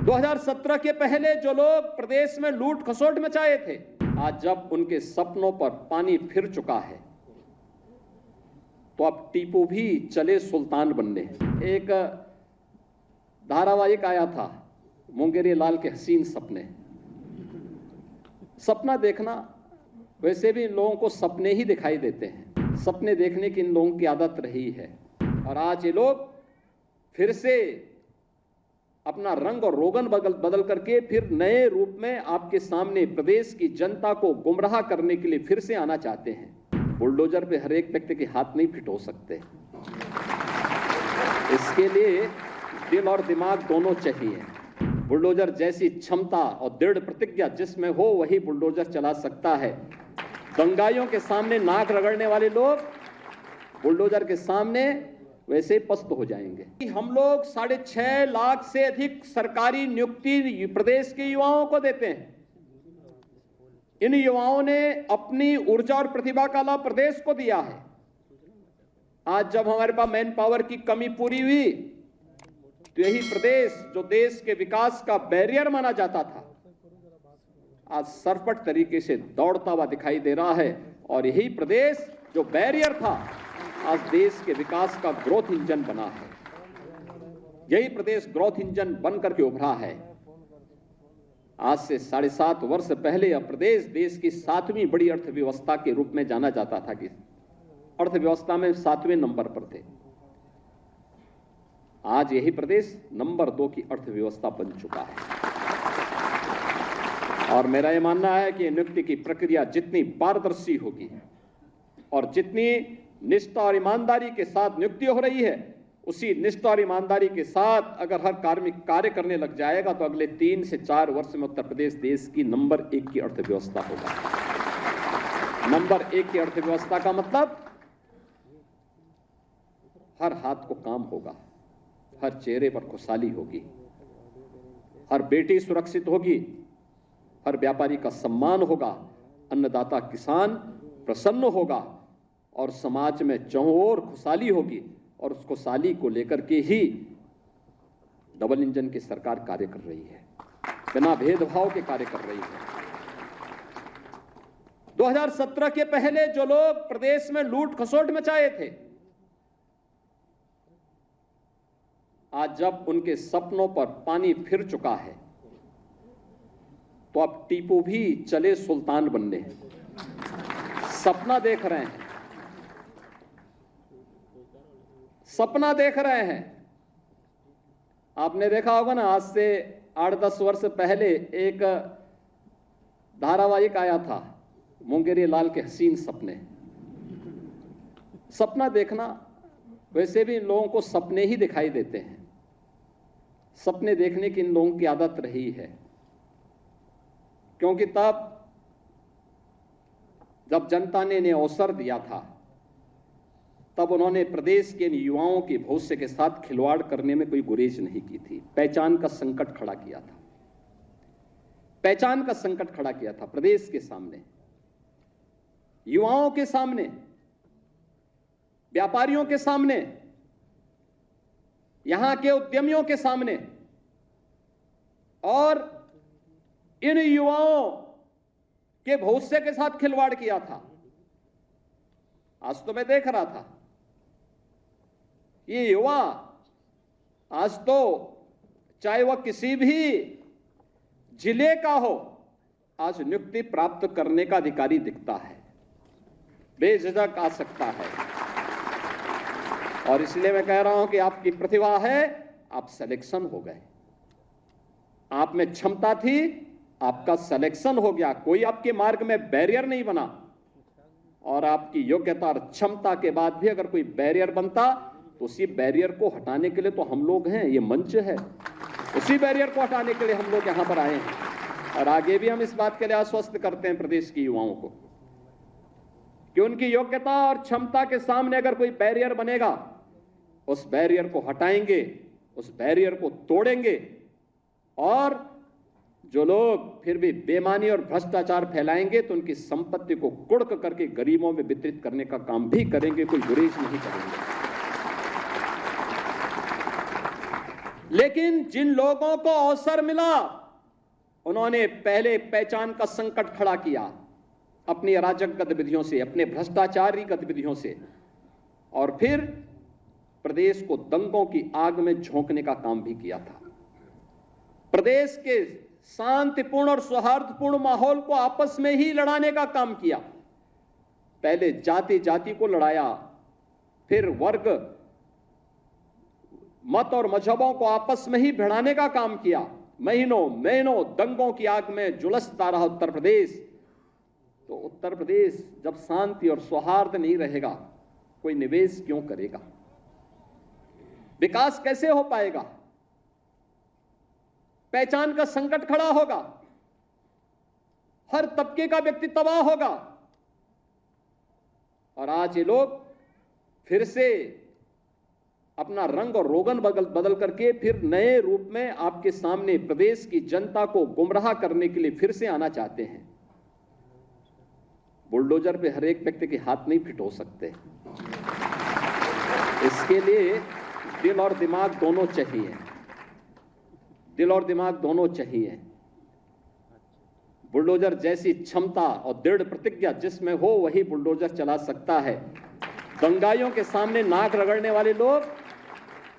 2017 के पहले जो लोग प्रदेश में लूट खसोट मचाए थे, आज जब उनके सपनों पर पानी फिर चुका है तो अब टीपू भी चले सुल्तान बनने। एक धारावाहिक आया था मुंगेरी लाल के हसीन सपने। सपना देखना, वैसे भी इन लोगों को सपने ही दिखाई देते हैं। सपने देखने की इन लोगों की आदत रही है और आज ये लोग फिर से अपना रंग और रोगन बदल करके फिर नए रूप में आपके सामने प्रदेश की जनता को गुमराह करने के लिए फिर से आना चाहते हैं। बुलडोजर पे हर एक व्यक्ति के हाथ नहीं फिट हो सकते, इसके लिए दिल और दिमाग दोनों चाहिए। बुलडोजर जैसी क्षमता और दृढ़ प्रतिज्ञा जिसमें हो वही बुलडोजर चला सकता है। दंगाइयों के सामने नाक रगड़ने वाले लोग बुलडोजर के सामने वैसे ही पस्त हो जाएंगे। हम लोग 6.5 लाख से अधिक सरकारी नियुक्ति प्रदेश के युवाओं को देते हैं। इन युवाओं ने अपनी ऊर्जा और प्रतिभा का लाभ प्रदेश को दिया है। आज जब हमारे पास मैन पावर की कमी पूरी हुई तो यही प्रदेश जो देश के विकास का बैरियर माना जाता था, आज सरपट तरीके से दौड़ता हुआ दिखाई दे रहा है। और यही प्रदेश जो बैरियर था आज देश के विकास का ग्रोथ इंजन बना है। यही प्रदेश ग्रोथ इंजन बन करके उभरा है। आज से 7.5 वर्ष पहले यह प्रदेश देश की 7वीं बड़ी अर्थव्यवस्था के रूप में जाना जाता था कि अर्थव्यवस्था में 7वें नंबर पर थे। आज यही प्रदेश नंबर 2 की अर्थव्यवस्था बन चुका है। और मेरा यह मानना है कि नियुक्ति की प्रक्रिया जितनी पारदर्शी होगी और जितनी निष्ठा और ईमानदारी के साथ नियुक्ति हो रही है, उसी निष्ठा और ईमानदारी के साथ अगर हर कार्मिक कार्य करने लग जाएगा तो अगले 3 से 4 वर्ष में उत्तर प्रदेश देश की नंबर 1 की अर्थव्यवस्था होगा। नंबर 1 की अर्थव्यवस्था का मतलब हर हाथ को काम होगा, हर चेहरे पर खुशहाली होगी, हर बेटी सुरक्षित होगी, हर व्यापारी का सम्मान होगा, अन्नदाता किसान प्रसन्न होगा और समाज में चारों ओर खुशहाली होगी। और उस खुशहाली को लेकर के ही डबल इंजन की सरकार कार्य कर रही है, बिना भेदभाव के कार्य कर रही है। 2017 के पहले जो लोग प्रदेश में लूट खसोट मचाए थे, आज जब उनके सपनों पर पानी फिर चुका है तो अब टीपू भी चले सुल्तान बनने। सपना देख रहे हैं, सपना देख रहे हैं। आपने देखा होगा ना, आज से 8-10 वर्ष पहले एक धारावाहिक आया था मुंगेरी लाल के हसीन सपने। सपना देखना, वैसे भी इन लोगों को सपने ही दिखाई देते हैं। सपने देखने की इन लोगों की आदत रही है, क्योंकि तब जब जनता ने इन्हें अवसर दिया था तब उन्होंने प्रदेश के युवाओं के भविष्य के साथ खिलवाड़ करने में कोई गुरेज नहीं की थी। पहचान का संकट खड़ा किया था, पहचान का संकट खड़ा किया था प्रदेश के सामने, युवाओं के सामने, व्यापारियों के सामने, यहां के उद्यमियों के सामने। और इन युवाओं के भविष्य के साथ खिलवाड़ किया था। आज तो मैं देख रहा था, ये युवा आज तो चाहे वह किसी भी जिले का हो, आज नियुक्ति प्राप्त करने का अधिकारी दिखता है, बेझिझक आ सकता है। और इसलिए मैं कह रहा हूं कि आपकी प्रतिभा है, आप सिलेक्शन हो गए। आप में क्षमता थी, आपका सिलेक्शन हो गया। कोई आपके मार्ग में बैरियर नहीं बना। और आपकी योग्यता और क्षमता के बाद भी अगर कोई बैरियर बनता तो उसी बैरियर को हटाने के लिए तो हम लोग हैं, ये मंच है, उसी बैरियर को हटाने के लिए हम लोग यहां पर आए हैं। और आगे भी हम इस बात के लिए आश्वस्त करते हैं प्रदेश के युवाओं को कि उनकी योग्यता और क्षमता के सामने अगर कोई बैरियर बनेगा, उस बैरियर को हटाएंगे, उस बैरियर को तोड़ेंगे। और जो लोग फिर भी बेईमानी और भ्रष्टाचार फैलाएंगे तो उनकी संपत्ति को कुड़क करके गरीबों में वितरित करने का काम भी करेंगे, कोई गुरेज नहीं करेंगे। लेकिन जिन लोगों को अवसर मिला उन्होंने पहले पहचान का संकट खड़ा किया अपनी अराजक गतिविधियों से, अपने भ्रष्टाचारी गतिविधियों से, और फिर प्रदेश को दंगों की आग में झोंकने का काम भी किया था। प्रदेश के शांतिपूर्ण और सौहार्दपूर्ण माहौल को आपस में ही लड़ाने का काम किया। पहले जाति जाति को लड़ाया, फिर वर्ग, मत और मजहबों को आपस में ही भिड़ाने का काम किया। महीनों महीनों दंगों की आग में झुलसता रहा उत्तर प्रदेश। तो उत्तर प्रदेश जब शांति और सौहार्द नहीं रहेगा, कोई निवेश क्यों करेगा? विकास कैसे हो पाएगा? पहचान का संकट खड़ा होगा, हर तबके का व्यक्ति तबाह होगा। और आज ये लोग फिर से अपना रंग और रोगन बदल करके फिर नए रूप में आपके सामने प्रदेश की जनता को गुमराह करने के लिए फिर से आना चाहते हैं। बुलडोजर पे हर एक व्यक्ति के हाथ नहीं फिट हो सकते। इसके लिए दिल और दिमाग दोनों चाहिए, दिल और दिमाग दोनों चाहिए। बुलडोजर जैसी क्षमता और दृढ़ प्रतिज्ञा जिसमें हो वही बुलडोजर चला सकता है। दंगाइयों के सामने नाक रगड़ने वाले लोग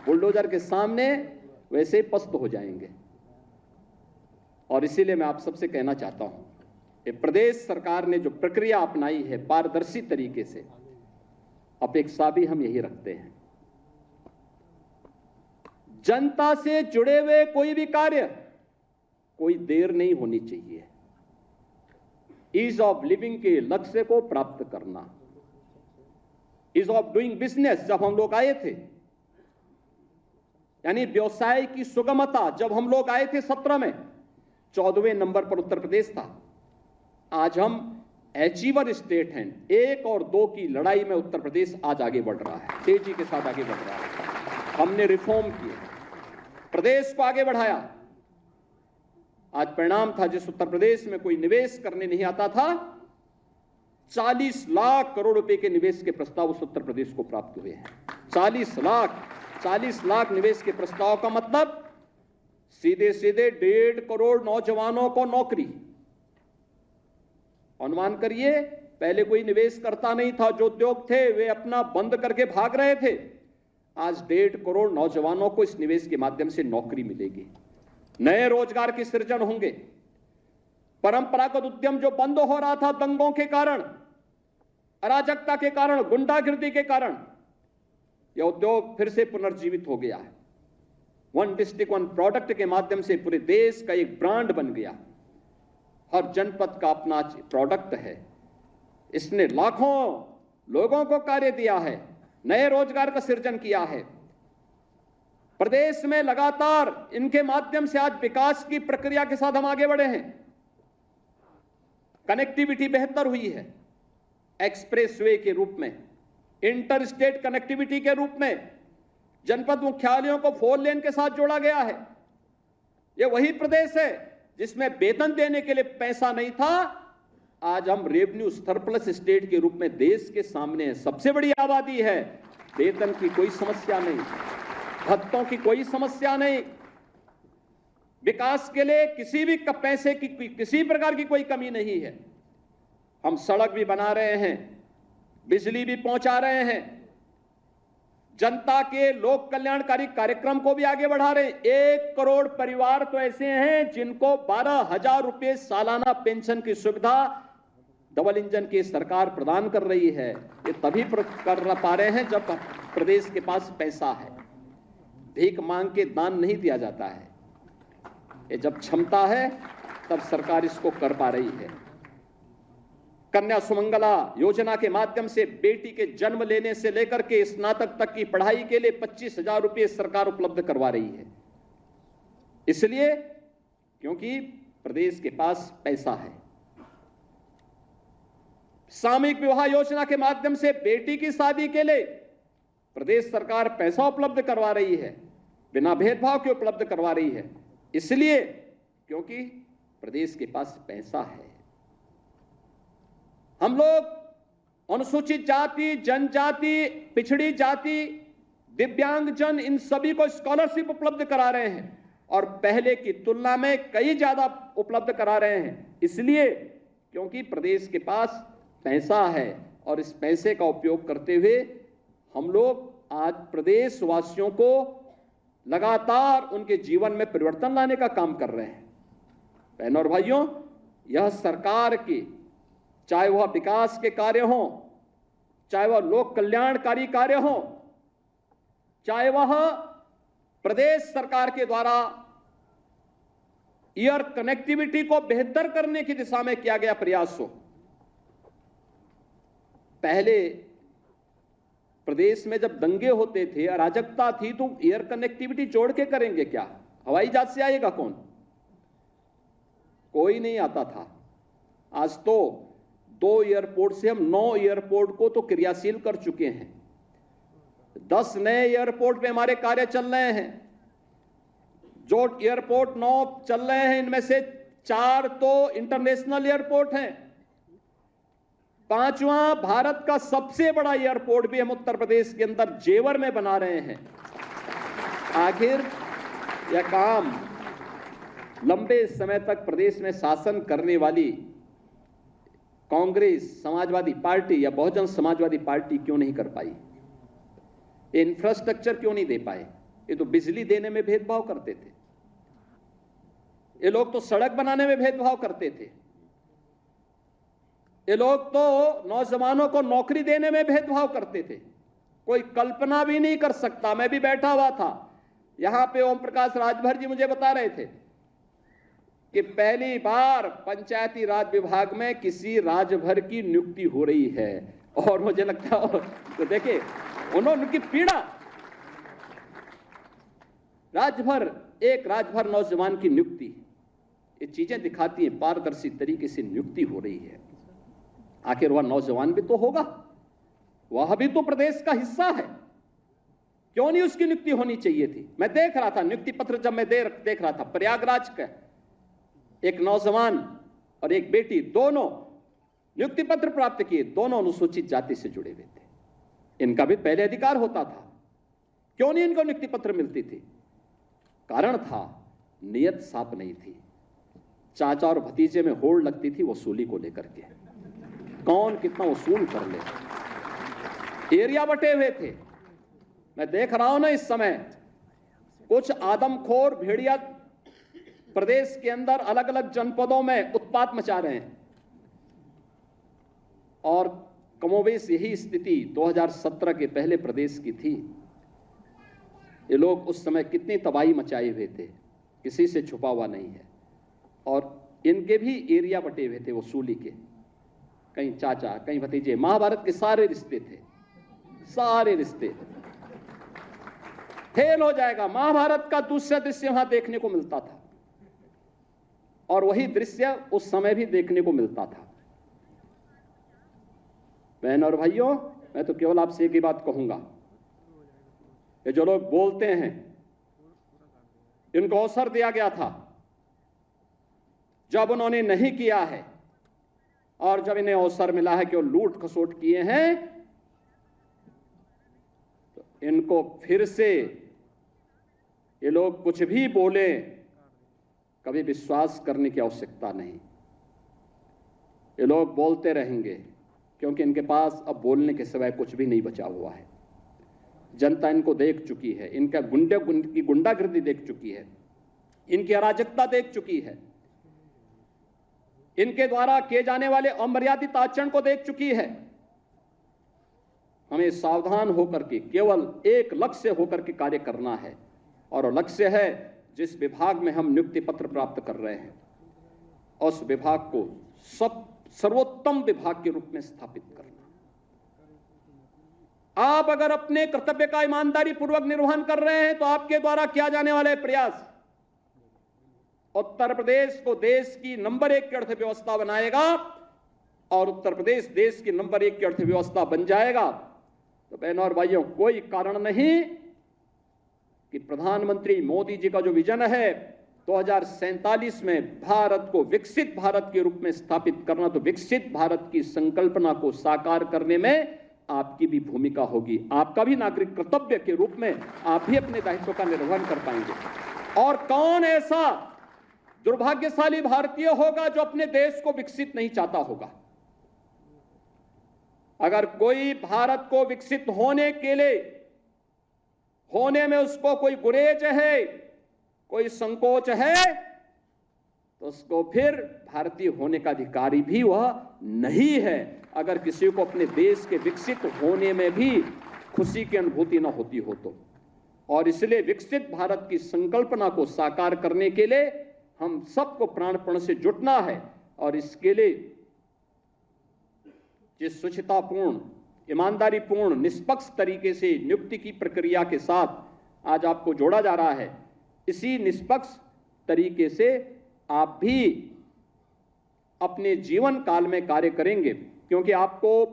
बुलडोजर के सामने वैसे ही पस्त हो जाएंगे। और इसीलिए मैं आप सबसे कहना चाहता हूं कि प्रदेश सरकार ने जो प्रक्रिया अपनाई है पारदर्शी तरीके से, अपेक्षा भी हम यही रखते हैं। जनता से जुड़े हुए कोई भी कार्य कोई देर नहीं होनी चाहिए। ईज ऑफ लिविंग के लक्ष्य को प्राप्त करना, ईज ऑफ डूइंग बिजनेस जब हम लोग आए थे, यानी व्यवसाय की सुगमता जब हम लोग आए थे 17 में 14वें नंबर पर उत्तर प्रदेश था। आज हम अचीवर स्टेट हैं। 1 और 2 की लड़ाई में उत्तर प्रदेश आज आगे बढ़ रहा है, तेजी के साथ आगे बढ़ रहा है। हमने रिफॉर्म किए, प्रदेश को आगे बढ़ाया। आज परिणाम था, जिस उत्तर प्रदेश में कोई निवेश करने नहीं आता था, 40 लाख करोड़ रुपए के निवेश के प्रस्ताव उस उत्तर प्रदेश को प्राप्त हुए हैं। 40 लाख निवेश के प्रस्ताव का मतलब सीधे सीधे 1.5 करोड़ नौजवानों को नौकरी। अनुमान करिए, पहले कोई निवेश करता नहीं था, जो उद्योग थे वे अपना बंद करके भाग रहे थे। आज 1.5 करोड़ नौजवानों को इस निवेश के माध्यम से नौकरी मिलेगी, नए रोजगार के सृजन होंगे। परंपरागत उद्यम जो बंद हो रहा था दंगों के कारण, अराजकता के कारण, गुंडागिर्दी के कारण, यह उद्योग फिर से पुनर्जीवित हो गया है। 1 डिस्ट्रिक्ट 1 प्रोडक्ट के माध्यम से पूरे देश का एक ब्रांड बन गया। हर जनपद का अपना प्रोडक्ट है। इसने लाखों लोगों को कार्य दिया है, नए रोजगार का सृजन किया है। प्रदेश में लगातार इनके माध्यम से आज विकास की प्रक्रिया के साथ हम आगे बढ़े हैं। कनेक्टिविटी बेहतर हुई है, एक्सप्रेसवे के रूप में, इंटर स्टेट कनेक्टिविटी के रूप में जनपद मुख्यालयों को 4 लेन के साथ जोड़ा गया है। यह वही प्रदेश है जिसमें वेतन देने के लिए पैसा नहीं था। आज हम रेवेन्यू सरप्लस स्टेट के रूप में देश के सामने हैं। सबसे बड़ी आबादी है, वेतन की कोई समस्या नहीं, भत्तों की कोई समस्या नहीं, विकास के लिए किसी भी पैसे की किसी प्रकार की कोई कमी नहीं है। हम सड़क भी बना रहे हैं, बिजली भी पहुंचा रहे हैं, जनता के लोक कल्याणकारी कार्यक्रम को भी आगे बढ़ा रहे हैं। 1 करोड़ परिवार तो ऐसे हैं जिनको 12,000 रुपए सालाना पेंशन की सुविधा डबल इंजन की सरकार प्रदान कर रही है। ये तभी कर पा रहे हैं जब प्रदेश के पास पैसा है। भीख मांग के दान नहीं दिया जाता है, ये जब क्षमता है तब सरकार इसको कर पा रही है। कन्या सुमंगला योजना के माध्यम से बेटी के जन्म लेने से लेकर के स्नातक तक की पढ़ाई के लिए 25,000 रुपये सरकार उपलब्ध करवा रही है। इसलिए क्योंकि प्रदेश के पास पैसा है। सामूहिक विवाह योजना के माध्यम से बेटी की शादी के लिए प्रदेश सरकार पैसा उपलब्ध करवा रही है, बिना भेदभाव के उपलब्ध करवा रही है। इसलिए क्योंकि प्रदेश के पास पैसा है। हम लोग अनुसूचित जाति, जनजाति, पिछड़ी जाति, दिव्यांगजन, इन सभी को स्कॉलरशिप उपलब्ध करा रहे हैं और पहले की तुलना में कई ज्यादा उपलब्ध करा रहे हैं। इसलिए क्योंकि प्रदेश के पास पैसा है और इस पैसे का उपयोग करते हुए हम लोग आज प्रदेशवासियों को लगातार उनके जीवन में परिवर्तन लाने का काम कर रहे हैं। बहनों और भाइयों, यह सरकार की, चाहे वह विकास के कार्य हों, चाहे वह लोक कल्याणकारी कार्य हों, चाहे वह प्रदेश सरकार के द्वारा एयर कनेक्टिविटी को बेहतर करने की दिशा में किया गया प्रयास हो। पहले प्रदेश में जब दंगे होते थे, अराजकता थी, तो एयर कनेक्टिविटी जोड़ के करेंगे क्या? हवाई जहाज से आएगा कौन? कोई नहीं आता था। आज तो 2 एयरपोर्ट से हम 9 एयरपोर्ट को तो क्रियाशील कर चुके हैं। 10 नए एयरपोर्ट पे हमारे कार्य चल रहे हैं। जो एयरपोर्ट 9 चल रहे हैं, इनमें से 4 तो इंटरनेशनल एयरपोर्ट हैं। 5वां भारत का सबसे बड़ा एयरपोर्ट भी हम उत्तर प्रदेश के अंदर जेवर में बना रहे हैं। आखिर यह काम लंबे समय तक प्रदेश में शासन करने वाली कांग्रेस, समाजवादी पार्टी या बहुजन समाजवादी पार्टी क्यों नहीं कर पाई? इंफ्रास्ट्रक्चर क्यों नहीं दे पाए? ये तो बिजली देने में भेदभाव करते थे, ये लोग तो सड़क बनाने में भेदभाव करते थे, ये लोग तो नौजवानों को नौकरी देने में भेदभाव करते थे। कोई कल्पना भी नहीं कर सकता। मैं भी बैठा हुआ था यहां पे, ओम प्रकाश राजभर जी मुझे बता रहे थे कि पहली बार पंचायती राज विभाग में किसी राजभर की नियुक्ति हो रही है। और मुझे लगता है, तो देखिए उनकी पीड़ा, राजभर, एक राजभर नौजवान की नियुक्ति, ये चीजें दिखाती हैं पारदर्शी तरीके से नियुक्ति हो रही है। आखिर वह नौजवान भी तो होगा, वह भी तो प्रदेश का हिस्सा है, क्यों नहीं उसकी नियुक्ति होनी चाहिए थी? मैं देख रहा था नियुक्ति पत्र, जब मैं देख रहा था, प्रयागराज का एक नौजवान और एक बेटी, दोनों नियुक्ति पत्र प्राप्त किए, दोनों अनुसूचित जाति से जुड़े हुए थे। इनका भी पहले अधिकार होता था, क्यों नहीं इनको नियुक्ति पत्र मिलती थी? कारण था नियत साफ नहीं थी। चाचा और भतीजे में होड़ लगती थी वसूली को लेकर के, कौन कितना वसूल कर ले। एरिया बटे हुए थे। मैं देख रहा हूं ना इस समय कुछ आदमखोर भेड़िया प्रदेश के अंदर अलग अलग जनपदों में उत्पात मचा रहे हैं, और कमोबेश यही स्थिति 2017 के पहले प्रदेश की थी। ये लोग उस समय कितनी तबाही मचाए हुए थे, किसी से छुपा हुआ नहीं है। और इनके भी एरिया बटे हुए थे वसूली के, कहीं चाचा, कहीं भतीजे, महाभारत के सारे रिश्ते थे, सारे रिश्ते। फेल हो जाएगा। महाभारत का दूसरा दृश्य वहां देखने को मिलता था, और वही दृश्य उस समय भी देखने को मिलता था। बहन और भाइयों, मैं तो केवल आपसे एक ही बात कहूंगा, ये जो लोग बोलते हैं, इनको अवसर दिया गया था, जब उन्होंने नहीं किया है, और जब इन्हें अवसर मिला है कि वो लूट खसोट किए हैं, तो इनको फिर से ये लोग कुछ भी बोले, कभी विश्वास करने की आवश्यकता नहीं। ये लोग बोलते रहेंगे, क्योंकि इनके पास अब बोलने के सिवाय कुछ भी नहीं बचा हुआ है। जनता इनको देख चुकी है, इनका की गुंडागर्दी देख चुकी है, इनकी अराजकता देख चुकी है, इनके द्वारा किए जाने वाले अमर्यादित आचरण को देख चुकी है। हमें सावधान होकर के केवल एक लक्ष्य होकर के कार्य करना है, और लक्ष्य है जिस विभाग में हम नियुक्ति पत्र प्राप्त कर रहे हैं, उस विभाग को सर्वोत्तम विभाग के रूप में स्थापित करना। आप अगर अपने कर्तव्य का ईमानदारी पूर्वक निर्वहन कर रहे हैं, तो आपके द्वारा किया जाने वाले प्रयास उत्तर प्रदेश को देश की नंबर 1 की अर्थव्यवस्था बनाएगा, और उत्तर प्रदेश देश की नंबर 1 की अर्थव्यवस्था बन जाएगा। तो बहनों और भाइयों, कोई कारण नहीं कि प्रधानमंत्री मोदी जी का जो विजन है 2047 में भारत को विकसित भारत के रूप में स्थापित करना, तो विकसित भारत की संकल्पना को साकार करने में आपकी भी भूमिका होगी, आपका भी नागरिक कर्तव्य के रूप में आप भी अपने दायित्व का निर्वहन कर पाएंगे। और कौन ऐसा दुर्भाग्यशाली भारतीय होगा जो अपने देश को विकसित नहीं चाहता होगा? अगर कोई भारत को विकसित होने के लिए होने में उसको कोई गुरेज है, कोई संकोच है, तो उसको फिर भारतीय होने का अधिकारी भी वह नहीं है। अगर किसी को अपने देश के विकसित होने में भी खुशी की अनुभूति न होती हो तो। और इसलिए विकसित भारत की संकल्पना को साकार करने के लिए हम सबको प्राणपण से जुटना है। और इसके लिए जिस शुचितापूर्ण, ईमानदारीपूर्ण, निष्पक्ष तरीके से नियुक्ति की प्रक्रिया के साथ आज आपको जोड़ा जा रहा है, इसी निष्पक्ष तरीके से आप भी अपने जीवन काल में कार्य करेंगे, क्योंकि आपको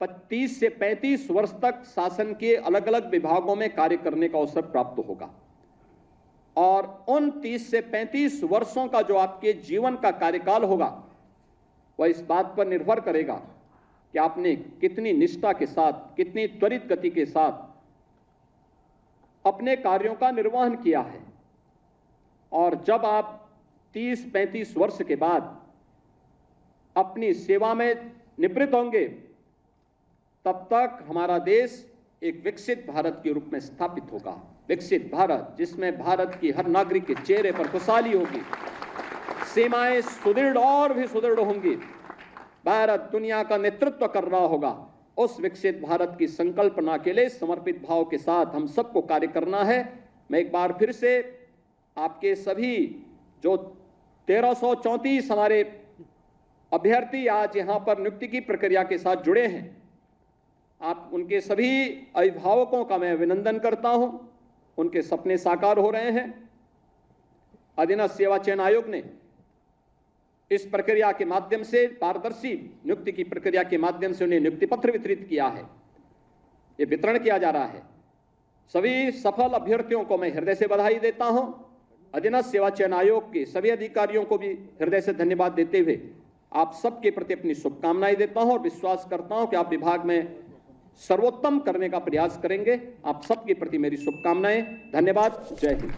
25 से 35 वर्ष तक शासन के अलग अलग विभागों में कार्य करने का अवसर प्राप्त होगा। और उन 30 से 35 वर्षों का जो आपके जीवन का कार्यकाल होगा, वह इस बात पर निर्भर करेगा कि आपने कितनी निष्ठा के साथ, कितनी त्वरित गति के साथ अपने कार्यों का निर्वहन किया है। और जब आप 30-35 वर्ष के बाद अपनी सेवा में निवृत्त होंगे, तब तक हमारा देश एक विकसित भारत के रूप में स्थापित होगा। विकसित भारत जिसमें भारत की हर नागरिक के चेहरे पर खुशहाली होगी, सीमाएं सुदृढ़ और भी सुदृढ़ होंगी, भारत दुनिया का नेतृत्व कर रहा होगा। उस विकसित भारत की संकल्पना के लिए समर्पित भाव के साथ हम सबको कार्य करना है। मैं एक बार फिर से आपके सभी जो 1334 हमारे अभ्यर्थी आज यहां पर नियुक्ति की प्रक्रिया के साथ जुड़े हैं, आप उनके सभी अभिभावकों का मैं अभिनंदन करता हूं। उनके सपने साकार हो रहे हैं। अधीनस्थ सेवा चयन आयोग ने इस प्रक्रिया के माध्यम से, पारदर्शी नियुक्ति की प्रक्रिया के माध्यम से उन्हें नियुक्ति पत्र वितरित किया है, ये वितरण किया जा रहा है। सभी सफल अभ्यर्थियों को मैं हृदय से बधाई देता हूं। अधीनस्थ सेवा चयन आयोग के सभी अधिकारियों को भी हृदय से धन्यवाद देते हुए आप सबके प्रति अपनी शुभकामनाएं देता हूं और विश्वास करता हूं कि आप विभाग में सर्वोत्तम करने का प्रयास करेंगे। आप सबके प्रति मेरी शुभकामनाएं। धन्यवाद। जय हिंद।